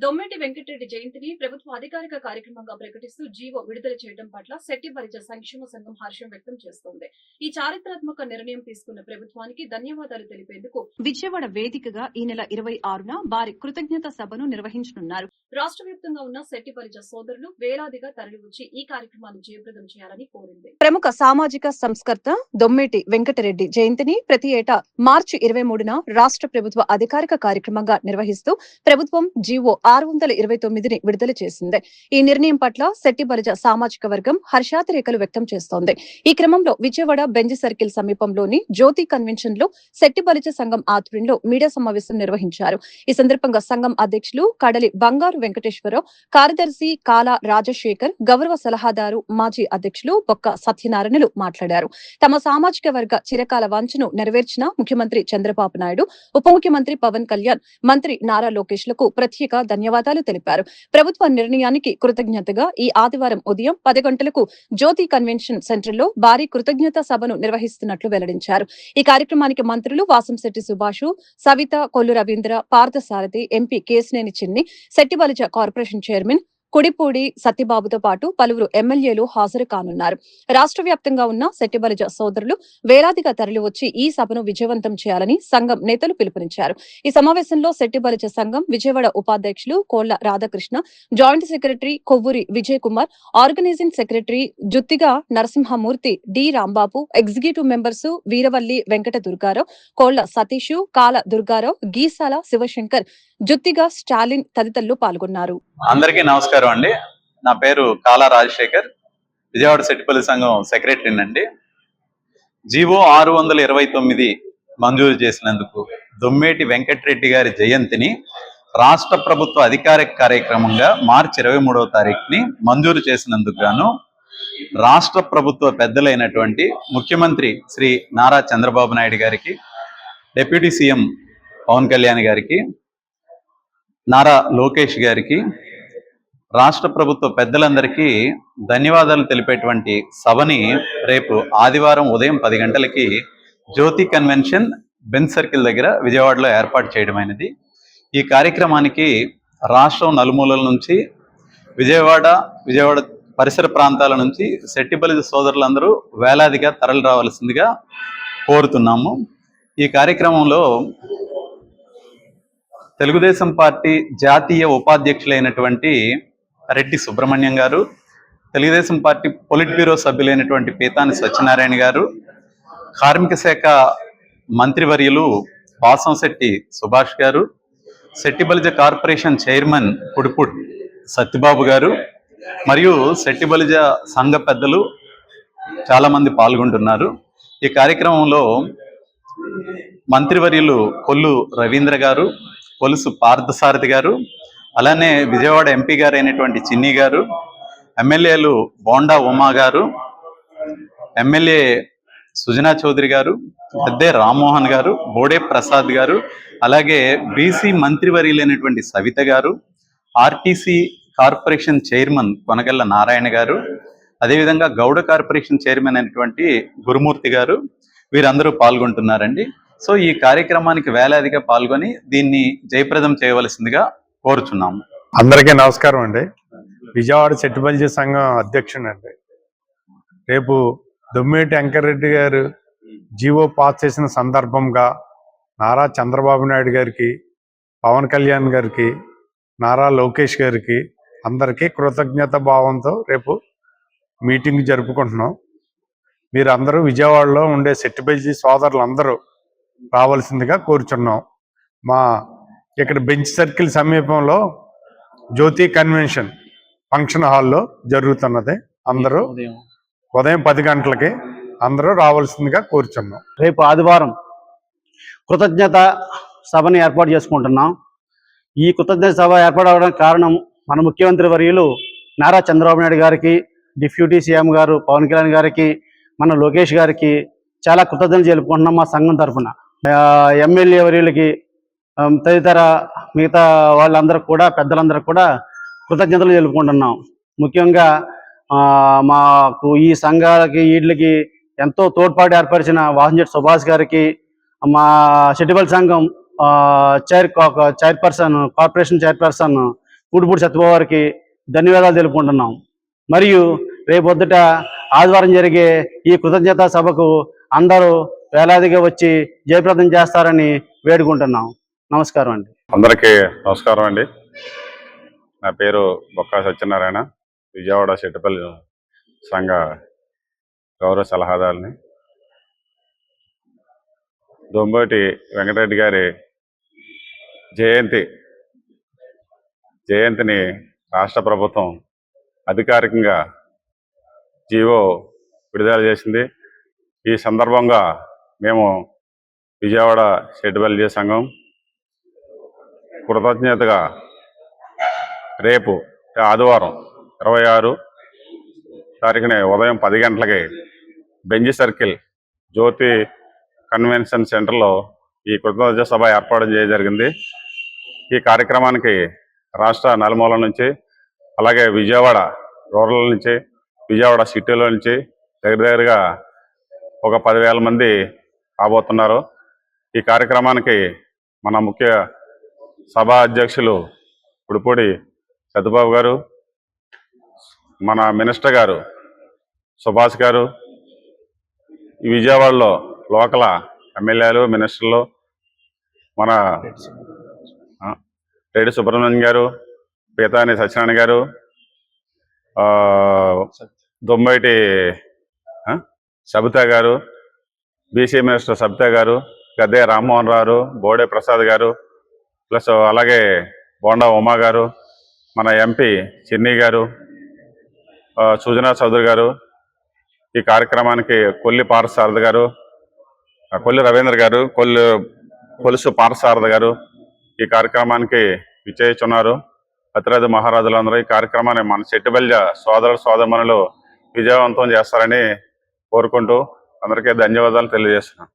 దొమ్మేటి వెంకటరెడ్డి జయంతిని ప్రభుత్వ అధికారిక కార్యక్రమంగా ప్రకటిస్తూ జీవో విడుదల చేయడం పట్ల శెట్టి బలిజ సంక్షేమ సంఘం హర్షం వ్యక్తం చేస్తోంది. ఈ చారిత్రాత్మక నిర్ణయం తీసుకున్న ప్రభుత్వానికి ధన్యవాదాలు తెలిపేందుకు విజయవాడ వేదికగా ఈ నెల 26న భారీ కృతజ్ఞత సభను నిర్వహించనున్నారు. రాష్ట్ర వ్యాప్తంగా ఉన్న శెట్టి బలిజ సోదరులు వేలాదిగా తరలివచ్చి ఈ కార్యక్రమాన్ని జయప్రదం చేయాలని కోరింది. ప్రముఖ సామాజిక సంస్కర్త దొమ్మేటి వెంకటరెడ్డి జయంతిని ప్రతి ఏటా మార్చి 23న రాష్ట్ర ప్రభుత్వ అధికారిక కార్యక్రమంగా నిర్వహిస్తూ ప్రభుత్వం జీవో 629ని విడుదల చేసింది. ఈ నిర్ణయం పట్ల శెట్టి బలిజ సామాజిక వర్గం హర్షాతిరేకలు వ్యక్తం చేస్తోంది. ఈ క్రమంలో విజయవాడ బెంజ్ సర్కిల్ సమీపంలోని జ్యోతి కన్వెన్షన్ లో శెట్టి బలిజ సంఘం ఆధ్వర్యంలో మీడియా సమావేశం నిర్వహించారు. ఈ సందర్భంగా సంఘం అధ్యక్షులు కడలి బంగారు వెంకటేశ్వరరావు, కార్యదర్శి కాలా రాజశేఖర్, గౌరవ సలహాదారు మాజీ అధ్యక్షులు బొక్క సత్యనారాయణలు మాట్లాడారు. తమ సామాజిక వర్గ చిరకాల వాంఛను నెరవేర్చిన ముఖ్యమంత్రి చంద్రబాబు నాయుడు, ఉప ముఖ్యమంత్రి పవన్ కళ్యాణ్, మంత్రి నారా లోకేష్ లకు ప్రత్యేక ధన్యవాదాలు తెలిపారు. ప్రభుత్వ నిర్ణయానికి కృతజ్ఞతగా ఈ ఆదివారం ఉదయం 10 గంటలకు జ్యోతి కన్వెన్షన్ సెంటర్ లో భారీ కృతజ్ఞత సభను నిర్వహిస్తున్నట్లు వెల్లడించారు. ఈ కార్యక్రమానికి మంత్రులు వాసంశెట్టి సుభాష్, సవిత, కొల్లు రవీంద్ర, పార్థసారథి, ఎంపీ కేశినేని చిన్ని, శెట్టి బలిజ కార్పొరేషన్ చైర్మన్ కుడిపూడి సత్యబాబుతో పాటు పలువురు ఎమ్మెల్యేలు హాజరు కానున్నారు. రాష్ట్ర వ్యాప్తంగా ఉన్న శెట్టి బలిజ సోదరులు వేలాదిగా తరలివచ్చి ఈ సభను విజయవంతం చేయాలని సంఘం నేతలు పిలుపునిచ్చారు. ఈ సమావేశంలో శెట్టి బలిజ సంఘం విజయవాడ ఉపాధ్యక్షులు Kolla Radhakrishna, joint secretary Kovvuri Vijay Kumar, organising secretary Juttiga Narasimhamurthy, D Rambabu, executive members Veeravalli Venkata Durgarao, Kolla Satish, కాల దుర్గారావు, గీసాల శివశంకర్, జుత్తిగా స్టాలిన్ తదితరులు పాల్గొన్నారు. అందరికీ నమస్కారం అండి. నా పేరు కాలా రాజశేఖర్, విజయవాడ శెట్టి బలిజ సంఘం సెక్రటరీనండి. జీవో 629 మంజూరు చేసినందుకు దొమ్మేటి వెంకటరెడ్డి గారి జయంతిని రాష్ట్ర ప్రభుత్వ అధికారిక కార్యక్రమంగా మార్చి 23వ తారీఖుని మంజూరు చేసినందుకు గాను రాష్ట్ర ప్రభుత్వ పెద్దలైనటువంటి ముఖ్యమంత్రి శ్రీ నారా చంద్రబాబు నాయుడు గారికి, డిప్యూటీ సీఎం పవన్ కళ్యాణ్ గారికి, నారా లోకేష్ గారికి, రాష్ట్ర ప్రభుత్వ పెద్దలందరికీ ధన్యవాదాలు తెలిపేటువంటి సభని రేపు ఆదివారం ఉదయం 10 గంటలకి జ్యోతి కన్వెన్షన్ బెంజ్ సర్కిల్ దగ్గర విజయవాడలో ఏర్పాటు చేయడమైనది. ఈ కార్యక్రమానికి రాష్ట్రం నలుమూలల నుంచి, విజయవాడ పరిసర ప్రాంతాల నుంచి శెట్టి బలిజ సోదరులందరూ వేలాదిగా తరలి రావాల్సిందిగా కోరుతున్నాము. ఈ కార్యక్రమంలో తెలుగుదేశం పార్టీ జాతీయ ఉపాధ్యక్షులైనటువంటి Reddy Subrahmanyam garu, Telugudesam party politburo సభ్యులైనటువంటి పీతాని సత్యనారాయణ గారు, కార్మిక శాఖ మంత్రివర్యులు వాసంశెట్టి సుభాష్ గారు, శెట్టి బలిజ కార్పొరేషన్ చైర్మన్ కుడిపూడి సత్యబాబు గారు మరియు శెట్టి బలిజ సంఘ పెద్దలు చాలా మంది పాల్గొంటున్నారు. ఈ కార్యక్రమంలో మంత్రివర్యులు కొల్లు రవీంద్ర గారు, కొలుసు పార్థసారథి గారు, అలానే విజయవాడ ఎంపీ గారు అయినటువంటి చిన్ని గారు, ఎమ్మెల్యేలు బోండా ఉమా గారు, ఎమ్మెల్యే సుజనా చౌదరి గారు, పెద్దే రామ్మోహన్ గారు, బోడే ప్రసాద్ గారు, అలాగే బీసీ మంత్రివర్యులైనటువంటి సవిత గారు, RTC corporation chairman Konagalla Narayana గారు, అదేవిధంగా గౌడ కార్పొరేషన్ చైర్మన్ అయినటువంటి గురుమూర్తి గారు, వీరందరూ పాల్గొంటున్నారండి. సో ఈ కార్యక్రమానికి వేలాదిగా పాల్గొని దీన్ని జయప్రదం చేయవలసిందిగా కోరుచున్నాము. అందరికీ నమస్కారం అండి. విజయవాడ శెట్టి బలిజ సంఘం అధ్యక్షుడండి. రేపు దొమ్మేటి వెంకటరెడ్డి గారు జీవో పాస్ చేసిన సందర్భంగా నారా చంద్రబాబు నాయుడు గారికి, పవన్ కళ్యాణ్ గారికి, నారా లోకేష్ గారికి అందరికీ కృతజ్ఞత భావంతో రేపు మీటింగ్ జరుపుకుంటున్నాం. మీరందరూ విజయవాడలో ఉండే శెట్టి బలిజ సోదరులందరూ రావాల్సిందిగా కోరుచున్నాం. మా ఇక్కడ బెంచ్ సర్కిల్ సమీపంలో జ్యోతి కన్వెన్షన్ ఫంక్షన్ హాల్లో జరుగుతున్నది. అందరూ ఉదయం 10 గంటలకి అందరూ రావాల్సిందిగా కోరుచున్నాం. రేపు ఆదివారం కృతజ్ఞత సభని ఏర్పాటు చేసుకుంటున్నాం. ఈ కృతజ్ఞత సభ ఏర్పాటు అవడానికి కారణం మన ముఖ్యమంత్రి వర్యులు నారా చంద్రబాబు నాయుడు గారికి, డిప్యూటీ సీఎం గారు పవన్ కళ్యాణ్ గారికి, మన లోకేష్ గారికి చాలా కృతజ్ఞతలు తెలుపుకుంటున్నాం. మా సంఘం తరఫున ఎమ్మెల్యే వర్యులకి, తదితర మిగతా వాళ్ళందరూ కూడా, పెద్దలందరూ కూడా కృతజ్ఞతలు తెలుపుకుంటున్నాం. ముఖ్యంగా మాకు ఈ సంఘాలకి వీటికి ఎంతో తోడ్పాటు ఏర్పరిచిన వాసంశెట్టి సుభాష్ గారికి, మా శెట్టి బలిజ సంఘం చైర్పర్సన్, కార్పొరేషన్ చైర్పర్సన్ పూడిపూడి సత్యబాబు వారికి ధన్యవాదాలు తెలుపుకుంటున్నాం. మరియు రేపొద్దుట ఆదివారం జరిగే ఈ కృతజ్ఞతా సభకు అందరూ వేలాదిగా వచ్చి జయప్రదం చేస్తారని వేడుకుంటున్నాం. నమస్కారం అండి. అందరికీ నమస్కారం అండి. నా పేరు బొక్క సత్యనారాయణ, విజయవాడ సెట్టిపల్లి సంఘ గౌరవ సలహాదారుని. దొంబోటి వెంకటరెడ్డి గారి జయంతిని రాష్ట్ర ప్రభుత్వం అధికారికంగా జీవో విడుదల చేసింది. ఈ సందర్భంగా మేము విజయవాడ సెట్టిపల్లి సంఘం కృతజ్ఞతగా రేపు ఆదివారం 26 తారీఖున ఉదయం 10 గంటలకి బెంజి సర్కిల్ జ్యోతి కన్వెన్షన్ సెంటర్లో ఈ కృతజ్ఞత సభ ఏర్పాటు చేయడం జరిగింది. ఈ కార్యక్రమానికి రాష్ట్ర నలుమూల నుంచి, అలాగే విజయవాడ రూరల్ నుంచి, విజయవాడ సిటీలో నుంచి దగ్గరగా ఒక 10,000 మంది రాబోతున్నారు. ఈ కార్యక్రమానికి మన ముఖ్య సభా అధ్యక్షులు పుడిపూడి సత్యబాబు గారు, మన మినిస్టర్ గారు సుభాష్ గారు, ఈ విజయవాడలో లోకల్ ఎమ్మెల్యేలు, మినిస్టర్లు, మన రెడ్డి సుబ్రహ్మణ్యం గారు, పీతాని సత్యనారాయణ గారు, దొంబైటి సబితా గారు, బీసీ మినిస్టర్ సబితా గారు, గద్దే రామ్మోహన్ రావు, బోడే ప్రసాద్ గారు, ప్లస్ అలాగే బోండా ఉమా గారు, మన ఎంపీ చిన్ని గారు, సుజనా చౌదరి గారు, ఈ కార్యక్రమానికి కొల్లి పార్థసారథి గారు, కొల్లి రవీంద్ర గారు, కొలుసు పార్థసారథి గారు ఈ కార్యక్రమానికి విచ్చేస్తున్నారు. అతిరథి మహారాజులందరూ ఈ కార్యక్రమాన్ని మన సెట్టిపల్లి సోదరుమణులు విజయవంతం చేస్తారని కోరుకుంటూ అందరికీ ధన్యవాదాలు తెలియజేస్తున్నాను.